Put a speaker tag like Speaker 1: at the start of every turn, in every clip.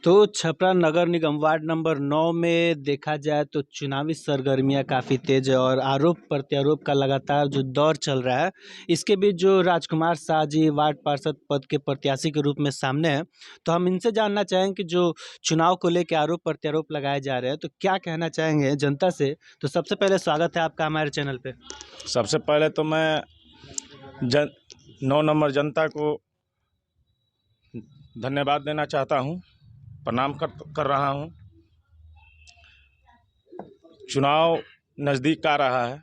Speaker 1: तो छपरा नगर निगम ward number 9 में देखा जाए तो चुनावी सरगर्मियां काफ़ी तेज है और आरोप प्रत्यारोप का लगातार जो दौर चल रहा है। इसके बीच जो राजकुमार शाह जी वार्ड पार्षद पद के प्रत्याशी के रूप में सामने हैं, तो हम इनसे जानना चाहेंगे कि जो चुनाव को लेकर आरोप प्रत्यारोप लगाए जा रहे हैं, तो क्या कहना चाहेंगे जनता से। तो सबसे पहले स्वागत है आपका हमारे चैनल पे।
Speaker 2: सबसे पहले तो मैं 9 नंबर जनता को धन्यवाद देना चाहता हूं, प्रणाम कर रहा हूं। चुनाव नज़दीक आ रहा है।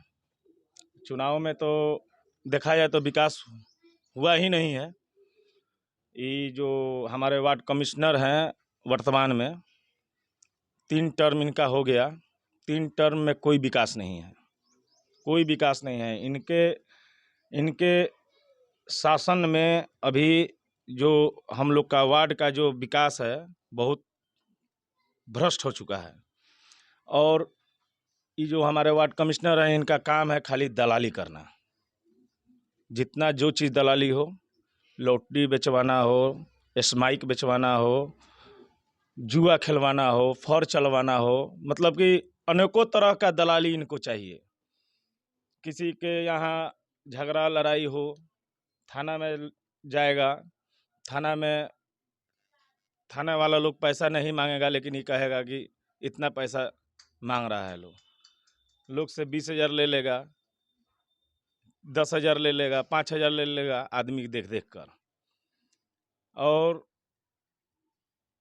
Speaker 2: चुनाव में तो देखा जाए तो विकास हुआ ही नहीं है। ये जो हमारे वार्ड कमिश्नर हैं वर्तमान में 3 टर्म इनका हो गया, 3 टर्म में कोई विकास नहीं है, कोई विकास नहीं है। इनके शासन में अभी जो हम लोग का वार्ड का जो विकास है बहुत भ्रष्ट हो चुका है। और ये जो हमारे वार्ड कमिश्नर हैं इनका काम है खाली दलाली करना। जितना जो चीज़ दलाली हो, लॉटरी बेचवाना हो, स्माइक बेचवाना हो, जुआ खिलवाना हो, फौर चलवाना हो, मतलब कि अनेकों तरह का दलाली इनको चाहिए। किसी के यहाँ झगड़ा लड़ाई हो, थाना में जाएगा, थाना वाला लोग पैसा नहीं मांगेगा, लेकिन ये कहेगा कि इतना पैसा मांग रहा है। लोग से 20,000 ले लेगा, 10,000 ले लेगा, 5,000 ले लेगा, आदमी देख देख कर। और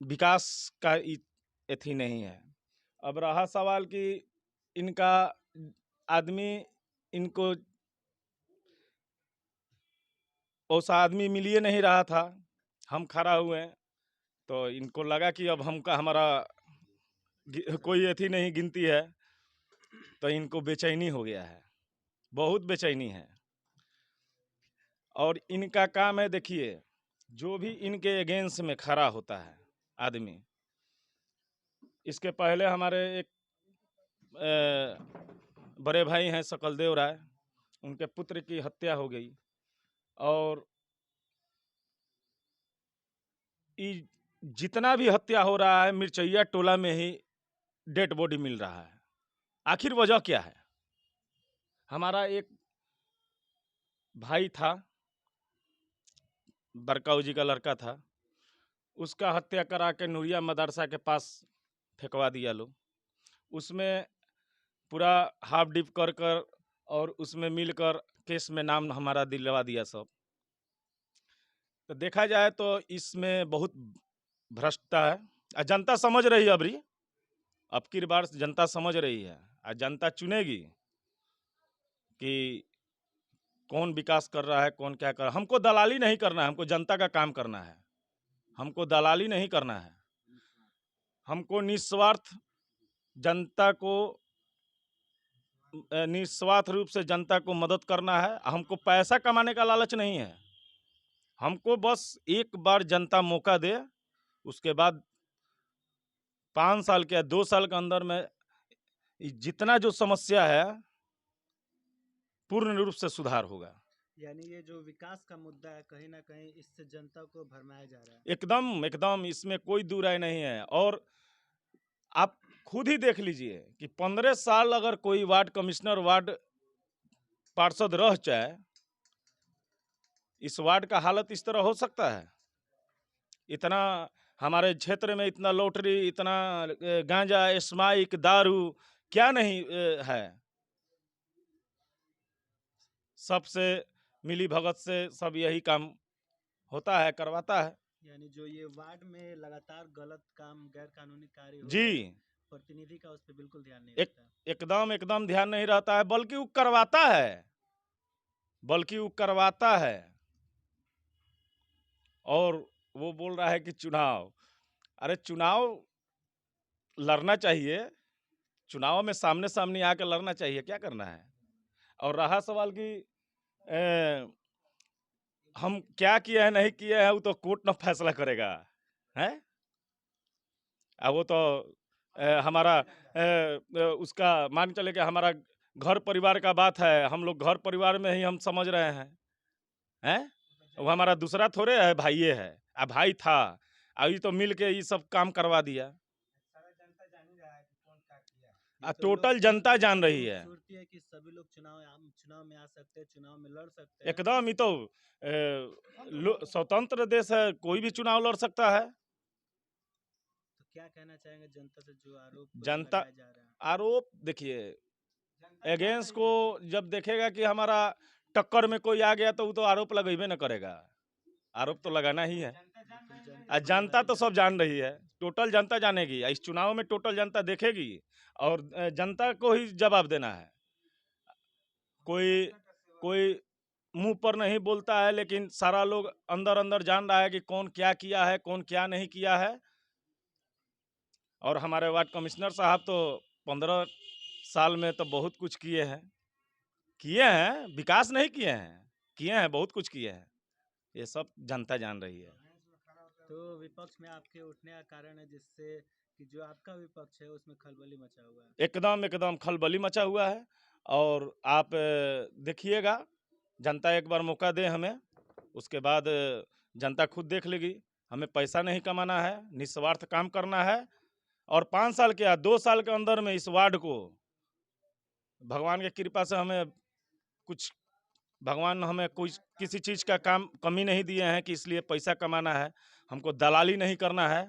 Speaker 2: विकास का एथी नहीं है। अब रहा सवाल कि इनका आदमी, इनको ऐसा आदमी मिल ही नहीं रहा था। हम खड़ा हुए तो इनको लगा कि अब हमारा कोई एथी नहीं गिनती है, तो इनको बेचैनी हो गया है, बहुत बेचैनी है। और इनका काम है, देखिए, जो भी इनके अगेंस्ट में खड़ा होता है आदमी। इसके पहले हमारे एक बड़े भाई हैं सकलदेव राय, उनके पुत्र की हत्या हो गई। और जितना भी हत्या हो रहा है मिर्चैया टोला में ही डेड बॉडी मिल रहा है। आखिर वजह क्या है? हमारा एक भाई था, बरकाऊ जी का लड़का था, उसका हत्या करा के नूरिया मदरसा के पास फेंकवा दिया लोग। उसमें पूरा हाफ डिप कर कर और उसमें मिलकर केस में नाम हमारा दिलवा दिया सब। तो देखा जाए तो इसमें बहुत भ्रष्टता है। जनता समझ रही है, अब की बार जनता समझ रही है और जनता चुनेगी कि कौन विकास कर रहा है, कौन क्या कर रहा है। हमको दलाली नहीं करना है, हमको जनता का काम करना है। हमको दलाली नहीं करना है, हमको निस्वार्थ जनता को निस्वार्थ रूप से जनता को मदद करना है। हमको पैसा कमाने का लालच नहीं है। हमको बस एक बार जनता मौका दे, उसके बाद 5 साल के 2 साल के अंदर में जितना जो समस्या है पूर्ण रूप से सुधार होगा।
Speaker 1: यानी ये जो विकास का मुद्दा है, कहीं ना कहीं इससे जनता को भरमाया जा रहा है।
Speaker 2: एकदम इसमें कोई दो राय नहीं है। और आप खुद ही देख लीजिए कि 15 साल अगर कोई वार्ड कमिश्नर, वार्ड पार्षद रह जाए, इस वार्ड का हालत इस तरह हो सकता है? इतना हमारे क्षेत्र में इतना लॉटरी, इतना गांजा, स्माइक, दारू क्या नहीं है। सबसे मिली भगत से सब यही काम होता है, करवाता है।
Speaker 1: यानी जो ये वार्ड में लगातार गलत काम, गैर कानूनी कार्य हो
Speaker 2: जी,
Speaker 1: रहे हैं, प्रतिनिधि का उस पर बिल्कुल ध्यान नहीं रहता है।
Speaker 2: एकदम ध्यान नहीं रहता है, बल्कि वो करवाता है। और वो बोल रहा है कि चुनाव, अरे चुनाव लड़ना चाहिए, चुनाव में सामने सामने आकर लड़ना चाहिए, क्या करना है। और रहा सवाल कि हम क्या किए हैं नहीं किए हैं, वो तो कोर्ट ना फैसला करेगा है। अब वो तो हमारा उसका मान चले कि हमारा घर परिवार का बात है, हम लोग घर परिवार में ही हम समझ रहे हैं। वो हमारा दूसरा थोड़े है, भाई है। भाई था, अभी तो मिल के ये सब काम करवा दिया।
Speaker 1: तो
Speaker 2: टोटल
Speaker 1: लोग
Speaker 2: जनता
Speaker 1: बोलते हैं
Speaker 2: जान
Speaker 1: कि
Speaker 2: रही है।
Speaker 1: खूबसूरती है कि सभी लोग चुनाव में आ सकते हैं, चुनाव में लड़ सकते हैं।
Speaker 2: एकदम, ये तो स्वतंत्र देश है, कोई भी चुनाव लड़ सकता है।
Speaker 1: तो क्या कहना चाहेंगे जनता से जो आरोप
Speaker 2: जनता
Speaker 1: लगाया जा रहा है?
Speaker 2: आरोप देखिए, अगेंस्ट को जब देखेगा कि हमारा टक्कर में कोई आ गया तो वो तो आरोप लगेबे न करेगा, आरोप तो लगाना ही है। जनता तो सब जान रही है, टोटल जनता जानेगी। इस चुनाव में टोटल जनता देखेगी और जनता को ही जवाब देना है। कोई कोई मुंह पर नहीं बोलता है, लेकिन सारा लोग अंदर अंदर जान रहा है कि कौन क्या किया है, कौन क्या नहीं किया है। और हमारे वार्ड कमिश्नर साहब तो 15 साल में तो बहुत कुछ किए हैं, विकास नहीं किए हैं, बहुत कुछ किए हैं। ये सब जनता जान रही है।
Speaker 1: तो विपक्ष में आपके उठने का कारण है जिससे कि जो आपका विपक्ष है उसमें खलबली मचा हुआ है।
Speaker 2: एकदम एकदम खलबली मचा हुआ है। और आप देखिएगा, जनता एक बार मौका दे हमें, उसके बाद जनता खुद देख लेगी। हमें पैसा नहीं कमाना है, निस्वार्थ काम करना है। और 5 साल के या 2 साल के अंदर में इस वार्ड को भगवान की कृपा से भगवान हमें कुछ किसी चीज़ का काम कमी नहीं दिए हैं कि इसलिए पैसा कमाना है। हमको दलाली नहीं करना है।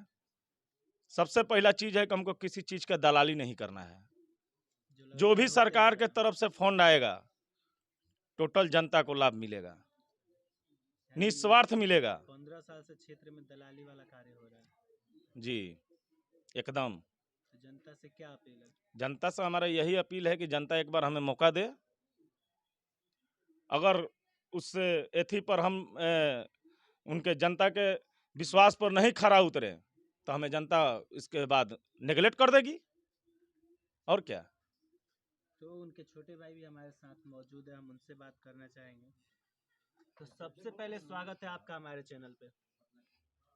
Speaker 2: सबसे पहला चीज़ है कि हमको किसी चीज़ का दलाली नहीं करना है। जो भी सरकार के तरफ से फंड आएगा, टोटल जनता को लाभ मिलेगा, निस्वार्थ मिलेगा।
Speaker 1: 15 साल से क्षेत्र में दलाली वाला कार्य हो रहा है
Speaker 2: जी, एकदम।
Speaker 1: तो जनता से क्या अपील है?
Speaker 2: जनता से हमारा यही अपील है कि जनता एक बार हमें मौका दे। अगर उस एथी पर हम उनके जनता के विश्वास पर नहीं खरा उतरे तो हमें जनता इसके बाद नेगलेक्ट कर देगी, और क्या।
Speaker 1: तो उनके छोटे भाई भी हमारे साथ मौजूद है, हम उनसे बात करना चाहेंगे। तो सबसे पहले स्वागत है आपका हमारे चैनल पे।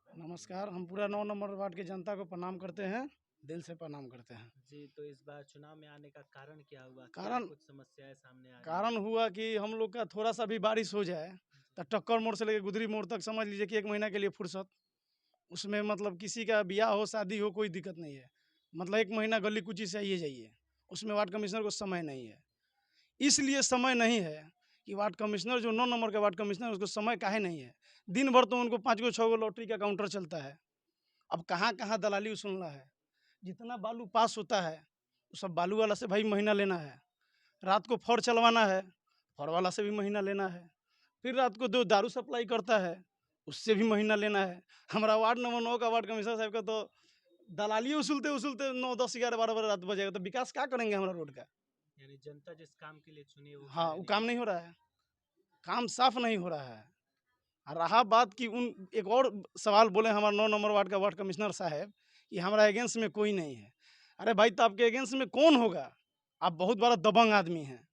Speaker 3: नमस्कार, हम पूरा 9 नंबर वार्ड की जनता को प्रणाम करते हैं, दिल से प्रणाम करते हैं।
Speaker 1: जी, तो इस बार चुनाव में आने का कारण क्या हुआ? क्या
Speaker 3: कारण
Speaker 1: कुछ समस्याएं सामने आ रही हैं?
Speaker 3: कारण हुआ कि हम लोग का थोड़ा सा भी बारिश हो जाए तो टक्कर मोड़ से लेकर गुदरी मोड़ तक समझ लीजिए कि 1 महीना के लिए फुर्सत। उसमें मतलब किसी का ब्याह हो, शादी हो, कोई दिक्कत नहीं है। मतलब 1 महीना गली कूची से आइए जाइए, उसमें वार्ड कमिश्नर को समय नहीं है। इसलिए समय नहीं है कि वार्ड कमिश्नर जो 9 नंबर का वार्ड कमिश्नर है उसको समय काहे नहीं है। दिन भर तो उनको 5 गो 6 गो लॉटरी का काउंटर चलता है। अब कहाँ-कहाँ दलाली वसूल रहा है। जितना बालू पास होता है वो सब बालू वाला से भाई महीना लेना है। रात को फौर चलवाना है, फौर वाला से भी महीना लेना है। फिर रात को जो दारू सप्लाई करता है उससे भी महीना लेना है। हमारा वार्ड नंबर 9 का वार्ड कमिश्नर साहब का तो दलाली वसूलते 9, 10, 11, 12 रात बजेगा तो विकास क्या करेंगे हमारा रोड का।
Speaker 1: यानी जनता जिस काम के लिए चुनी है वो
Speaker 3: हाँ,
Speaker 1: कार्य
Speaker 3: वो
Speaker 1: नहीं
Speaker 3: काम नहीं हो रहा है, काम साफ नहीं हो रहा है। और रहा बात कि उन एक और सवाल बोले हमारे 9 नंबर वार्ड का वार्ड कमिश्नर साहब कि हमारा अगेंस्ट में कोई नहीं है। अरे भाई, तो आपके अगेंस्ट में कौन होगा? आप बहुत बड़ा दबंग आदमी हैं,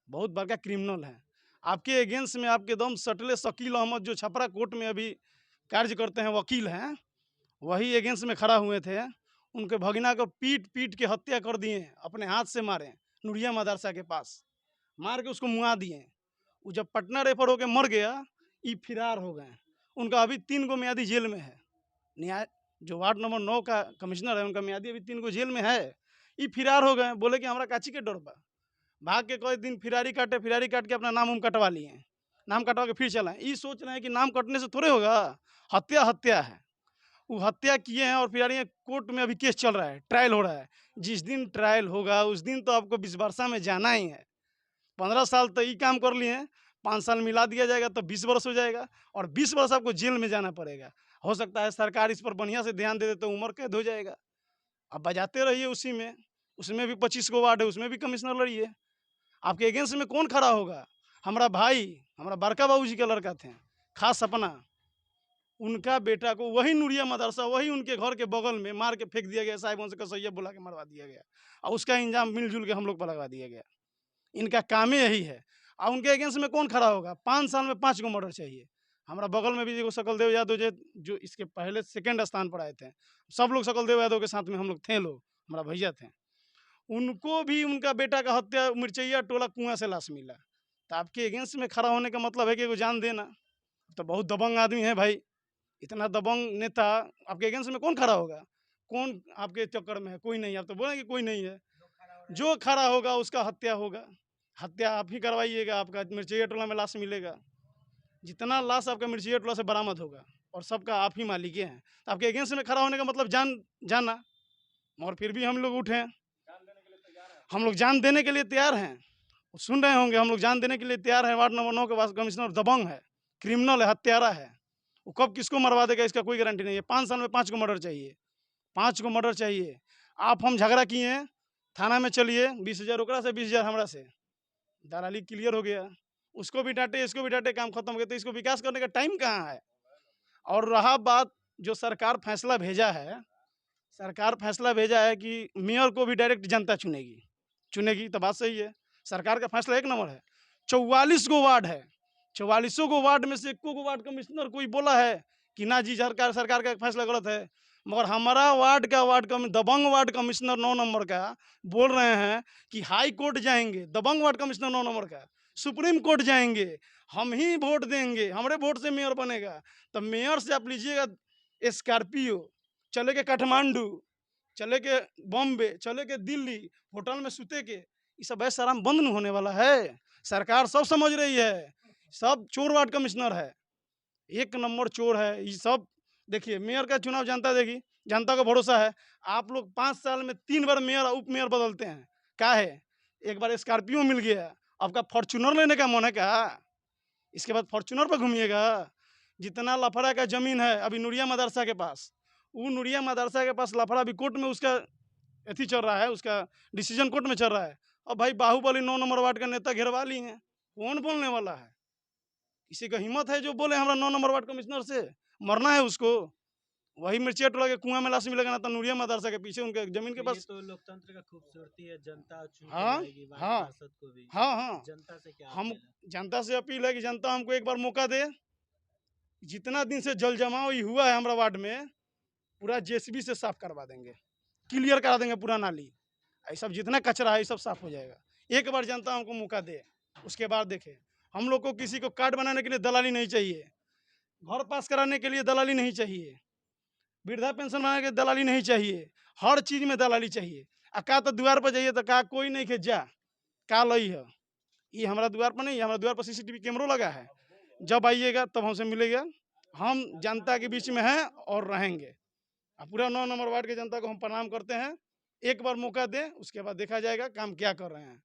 Speaker 3: बहुत बड़का क्रिमिनल हैं। आपके अगेंस्ट में आपके दम सटले शकील अहमद जो छपरा कोर्ट में अभी कार्य करते हैं, वकील हैं, वही अगेंस्ट में खड़ा हुए थे। उनके भगिना को पीट के हत्या कर दिए, अपने हाथ से मारे नूरिया मदरसा के पास, मार के उसको मुआ दिए। वो जब पटना रेफर होकर मर गया, ये फिरार हो गए। उनका अभी 3 गो मियादी जेल में है। न्याय जो वार्ड नंबर 9 का कमिश्नर है उनका मियादी अभी 3 गो जेल में है। ये फिरार हो गए, बोले कि हमारा काची के डर बा। भाग के कोई दिन फिरारी काट के अपना नाम उम कटवा लिए, नाम कटवा के फिर चलाएं। ये सोच रहे हैं कि नाम कटने से थोड़े होगा, हत्या है। वो हत्या किए हैं और फिरारी कोर्ट में अभी केस चल रहा है, ट्रायल हो रहा है। जिस दिन ट्रायल होगा उस दिन तो आपको 20 वर्षा में जाना ही है। 15 साल तो ये काम कर लिए हैं, 5 साल मिला दिया जाएगा तो 20 वर्ष हो जाएगा और 20 वर्ष आपको जेल में जाना पड़ेगा। हो सकता है सरकार इस पर बढ़िया से ध्यान दे दे तो उम्र कैद हो जाएगा। अब बजाते रहिए उसी में, उसमें भी 25 गो वार्ड है, उसमें भी कमिश्नर लड़िए। आपके अगेंस्ट में कौन खड़ा होगा? हमारा भाई, हमारा बड़का बाबूजी के लड़का थे, खास सपना, उनका बेटा को वही नूरिया मदरसा, वही उनके घर के बगल में मार के फेंक दिया गया। साहिबों से कसैया बुला के मरवा दिया गया और उसका इंजाम मिलजुल के हम लोग पर लगवा दिया गया। इनका काम ही यही है। और उनके अगेंस्ट में कौन खड़ा होगा? 5 साल में 5 गो मर्डर चाहिए। हमारा बगल में भी देखो सकलदेव यादव जो इसके पहले सेकंड स्थान पर आए थे, सब लोग सकलदेव यादव के साथ में हम लोग थे, लोग हमारा भैया थे। उनको भी उनका बेटा का हत्या मिर्चैया टोला कुआं से लाश मिला। तो आपके अगेंस्ट में खड़ा होने का मतलब है कि वो जान देना। तो बहुत दबंग आदमी है भाई, इतना दबंग नेता आपके अगेंस्ट में कौन खड़ा होगा? कौन आपके चक्कर में है? कोई नहीं। आप तो बोलेंगे कोई नहीं है। जो खड़ा होगा उसका हत्या होगा। हत्या आप ही करवाइएगा, आपका मिर्चिया टोला में लाश मिलेगा। जितना लाश आपका मिर्चिया टोला से बरामद होगा और सबका आप ही मालिक हैं। तो आपके अगेंस्ट में खड़ा होने का मतलब जाना। और फिर भी हम लोग उठे हैं। हम लोग जान देने के लिए तैयार हैं। सुन रहे होंगे, हम लोग जान देने के लिए तैयार हैं। वार्ड नंबर 9 के वार्ड कमिश्नर दबंग है, क्रिमिनल है, हत्यारा है। वो कब किसको मरवा देगा इसका कोई गारंटी नहीं है। 5 साल में 5 को मर्डर चाहिए, 5 को मर्डर चाहिए। आप हम झगड़ा किए हैं, थाना में चलिए, 20,000 ओकरा से 20,000 हमरा से, दलाली क्लियर हो गया। उसको भी डांटे, इसको भी डांटे, काम खत्म हो गया। तो इसको विकास करने का टाइम कहाँ है? और रहा बात जो सरकार फैसला भेजा है, सरकार फैसला भेजा है कि मेयर को भी डायरेक्ट जनता चुनेगी, तो बात सही है। सरकार का फैसला एक नंबर है। 44 गो वार्ड है, 44 गो वार्ड में से एको गो वार्ड कमिश्नर कोई बोला है कि ना जी सरकार का फैसला गलत है? मगर हमारा दबंग वार्ड कमिश्नर 9 नंबर का बोल रहे हैं कि हाई कोर्ट जाएंगे। दबंग वार्ड कमिश्नर 9 नंबर का सुप्रीम कोर्ट जाएंगे, हम ही वोट देंगे, हमारे वोट से मेयर बनेगा। तो मेयर से आप लीजिएगा स्कॉर्पियो, चले के काठमांडू, चले के बॉम्बे, चले के दिल्ली, होटल में सुते के, ये सब ऐसा आराम बंद नहीं होने वाला है। सरकार सब समझ रही है। सब चोर वार्ड कमिश्नर है, एक नंबर चोर है ये सब। देखिए मेयर का चुनाव जनता देगी, जनता को भरोसा है। आप लोग 5 साल में 3 बार मेयर उप मेयर बदलते हैं, क्या है? एक बार स्कॉर्पियो मिल गया, आपका फॉर्च्यूनर लेने का मन है क्या? इसके बाद फॉर्च्यूनर पर घूमिएगा। जितना लफड़ा का जमीन है अभी नूरिया मदरसा के पास, वो नूरिया मदरसा के पास लफड़ा अभी कोर्ट में उसका अथी चल रहा है, उसका डिसीजन कोर्ट में चल रहा है। अब भाई बाहुबली 9 नंबर वार्ड का नेता घेरवा ली हैं, कौन बोलने वाला है? किसी का हिम्मत है जो बोले हमारा 9 नंबर वार्ड कमिश्नर से मरना है उसको? वही मिर्चिया टोला के कुआं में लाश मिलेगा ना, तो नूरिया मदरसा के पीछे उनके जमीन के
Speaker 1: तो ये
Speaker 3: पास।
Speaker 1: तो लोकतंत्र का खूबसूरती है, जनता चुन के
Speaker 3: हाँ
Speaker 1: लाएगी वार्ड
Speaker 3: हाँ
Speaker 1: पार्षद को भी।
Speaker 3: हाँ,
Speaker 1: जनता से क्या
Speaker 3: हम
Speaker 1: अपील है?
Speaker 3: जनता से अपील है कि जनता हमको एक बार मौका दे। जितना दिन से जल जमाव ये हुआ है हमारा वार्ड में, पूरा जेसीबी से साफ करवा देंगे, क्लियर करा देंगे पूरा नाली। ये सब जितना कचरा है ये सब साफ हो जाएगा। एक बार जनता हमको मौका दे, उसके बाद देखें। हम लोग को किसी को कार्ड बनाने के लिए दलाली नहीं चाहिए, घर पास कराने के लिए दलाली नहीं चाहिए, वृद्धा पेंशन बनाने के लिए दलाली नहीं चाहिए, हर चीज़ में दलाली चाहिए। आ का तो द्वार पर जाइए तो का कोई नहीं के जा का लई है, ये हमारा द्वार पर नहीं है। हमारा द्वार पर सीसीटीवी कैमरा लगा है, जब आइएगा तब हमसे मिलेगा। हम जनता के बीच में हैं और रहेंगे। पूरा 9 नंबर वार्ड की जनता को हम प्रणाम करते हैं। एक बार मौका दें, उसके बाद देखा जाएगा काम क्या कर रहे हैं।